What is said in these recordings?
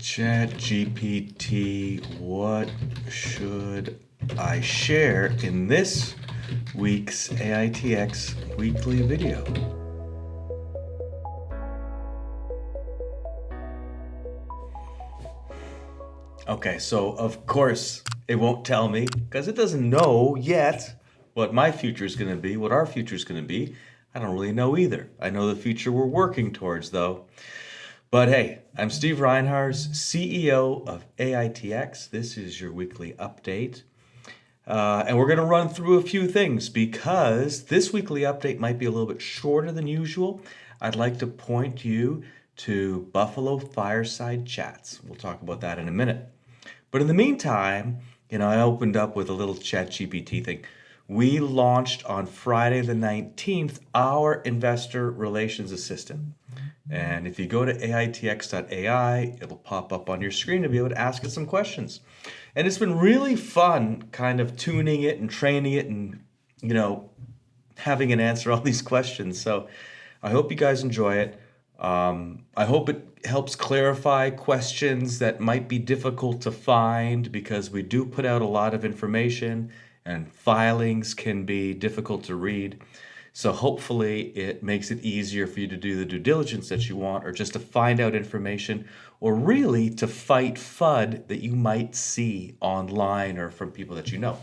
Chat GPT, what should I share in this week's AITX weekly video? Okay, so of course it won't tell me because it doesn't know yet what my future is going to be, what our future is going to be. I don't really know either. I know the future we're working towards though. But hey, I'm Steve Reinharz, CEO of AITX. This is your weekly update. And we're going to run through a few things because this weekly update might be a little bit shorter than usual. I'd like to point you to Buffalo Fireside Chats. We'll talk about that in a minute. But in the meantime, I opened up with a little Chat GPT thing. We launched on Friday the 19th our investor relations assistant. And if you go to AITX.AI, it'll pop up on your screen to be able to ask it some questions. And it's been really fun kind of tuning it and training it and, having it answer all these questions. So I hope you guys enjoy it. I hope it helps clarify questions that might be difficult to find because we do put out a lot of information and filings can be difficult to read. So hopefully it makes it easier for you to do the due diligence that you want or just to find out information or really to fight FUD that you might see online or from people that you know.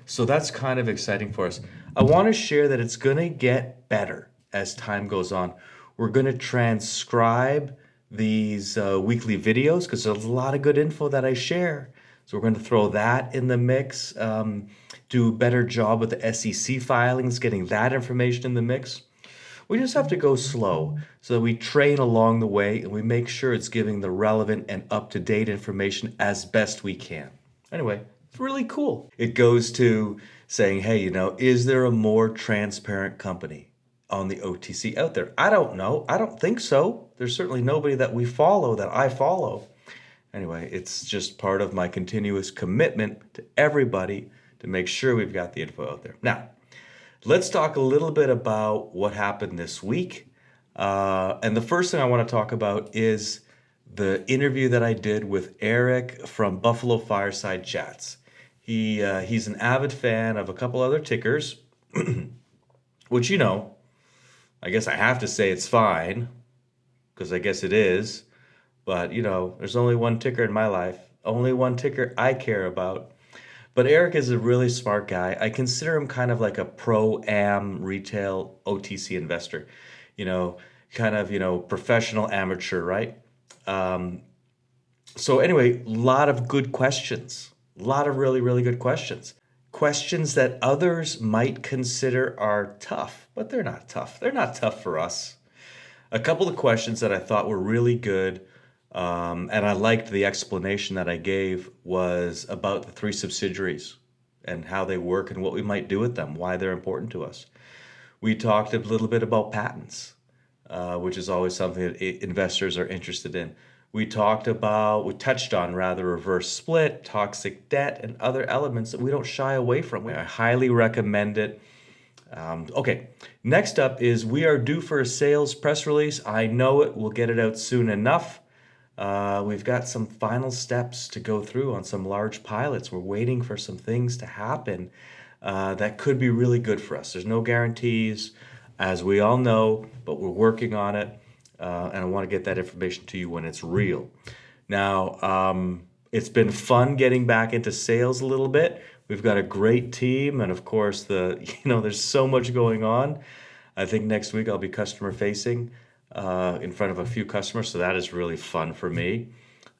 So that's kind of exciting for us. I want to share that it's going to get better as time goes on. We're going to transcribe these weekly videos because there's a lot of good info that I share. So we're going to throw that in the mix, do a better job with the SEC filings, getting that information in the mix. We just have to go slow so that we train along the way and we make sure it's giving the relevant and up-to-date information as best we can. Anyway, it's really cool. It goes to saying, hey, is there a more transparent company on the OTC out there? I don't know. I don't think so. There's certainly nobody that we follow that I follow. Anyway, it's just part of my continuous commitment to everybody to make sure we've got the info out there. Now, let's talk a little bit about what happened this week. And the first thing I want to talk about is the interview that I did with Eric from Buffalo Fireside Chats. He's an avid fan of a couple other tickers, which, I guess I have to say it's fine, because I guess it is. But, there's only one ticker in my life, only one ticker I care about. But Eric is a really smart guy. I consider him kind of like a pro-am retail OTC investor, professional amateur, right? So anyway, a lot of good questions, a lot of really, really good questions. Questions that others might consider are tough, but they're not tough. They're not tough for us. A couple of questions that I thought were really good, and I liked the explanation that I gave, was about the three subsidiaries and how they work and what we might do with them, why they're important to us. We talked a little bit about patents, which is always something that investors are interested in. We touched on reverse split, toxic debt, and other elements that we don't shy away from. I highly recommend it. Okay, next up is we are due for a sales press release. I know it. We'll get it out soon enough. We've got some final steps to go through on some large pilots. We're waiting for some things to happen that could be really good for us. There's no guarantees, as we all know, but we're working on it. And I want to get that information to you when it's real. Now, it's been fun getting back into sales a little bit. We've got a great team, and of course, there's so much going on. I think next week I'll be customer facing in front of a few customers, so that is really fun for me.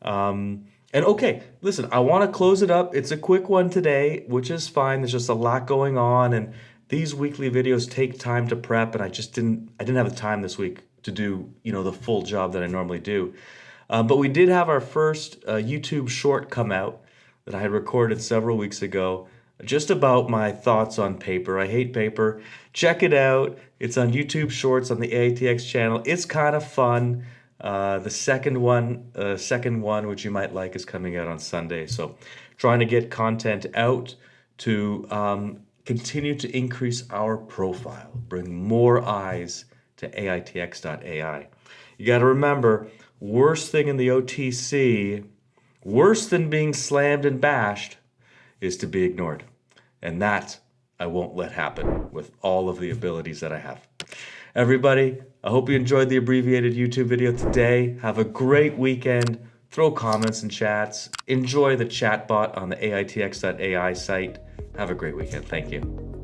And okay, listen, I want to close it up. It's a quick one today, which is fine. There's just a lot going on, and these weekly videos take time to prep, and I didn't have the time this week to do, the full job that I normally do. But we did have our first YouTube short come out that I had recorded several weeks ago, just about my thoughts on paper. I hate paper. Check it out. It's on YouTube Shorts on the AITX channel. It's kind of fun. The second one, which you might like, is coming out on Sunday. So trying to get content out to continue to increase our profile, bring more eyes to AITX.AI. You got to remember, worst thing in the OTC, worse than being slammed and bashed, is to be ignored. And that I won't let happen with all of the abilities that I have. Everybody, I hope you enjoyed the abbreviated YouTube video today. Have a great weekend. Throw comments and chats. Enjoy the chatbot on the AITX.ai site. Have a great weekend. Thank you.